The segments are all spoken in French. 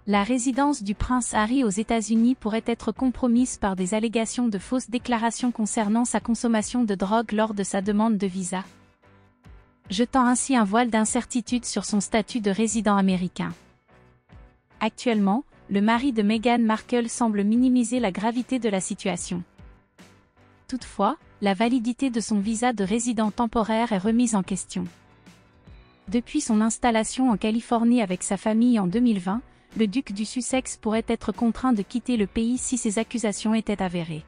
La résidence du prince Harry aux États-Unis pourrait être compromise par des allégations de fausses déclarations concernant sa consommation de drogue lors de sa demande de visa, jetant ainsi un voile d'incertitude sur son statut de résident américain. Actuellement, le mari de Meghan Markle semble minimiser la gravité de la situation. Toutefois, la validité de son visa de résident temporaire est remise en question. Depuis son installation en Californie avec sa famille en 2020, le duc du Sussex pourrait être contraint de quitter le pays si ces accusations étaient avérées.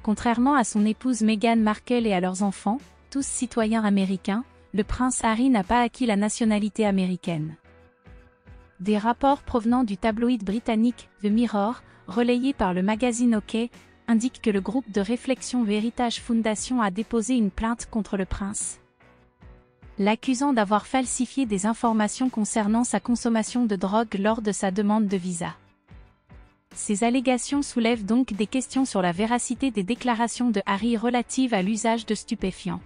Contrairement à son épouse Meghan Markle et à leurs enfants, tous citoyens américains, le prince Harry n'a pas acquis la nationalité américaine. Des rapports provenant du tabloïd britannique The Mirror, relayés par le magazine OK, indiquent que le groupe de réflexion Heritage Foundation a déposé une plainte contre le prince, l'accusant d'avoir falsifié des informations concernant sa consommation de drogue lors de sa demande de visa. Ces allégations soulèvent donc des questions sur la véracité des déclarations de Harry relatives à l'usage de stupéfiants.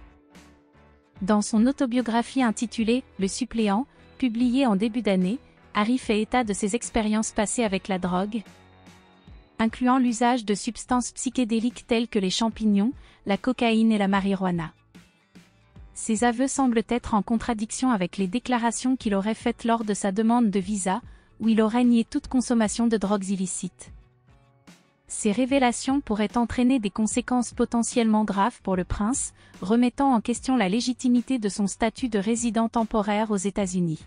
Dans son autobiographie intitulée « Le suppléant », publiée en début d'année, Harry fait état de ses expériences passées avec la drogue, incluant l'usage de substances psychédéliques telles que les champignons, la cocaïne et la marijuana. Ces aveux semblent être en contradiction avec les déclarations qu'il aurait faites lors de sa demande de visa, où il aurait nié toute consommation de drogues illicites. Ces révélations pourraient entraîner des conséquences potentiellement graves pour le prince, remettant en question la légitimité de son statut de résident temporaire aux États-Unis.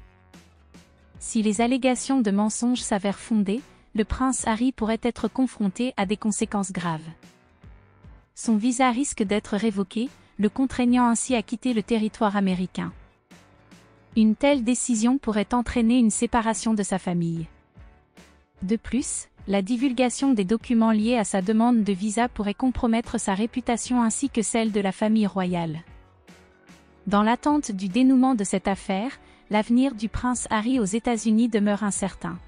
Si les allégations de mensonges s'avèrent fondées, le prince Harry pourrait être confronté à des conséquences graves. Son visa risque d'être révoqué, le contraignant ainsi à quitter le territoire américain. Une telle décision pourrait entraîner une séparation de sa famille. De plus, la divulgation des documents liés à sa demande de visa pourrait compromettre sa réputation ainsi que celle de la famille royale. Dans l'attente du dénouement de cette affaire, l'avenir du prince Harry aux États-Unis demeure incertain.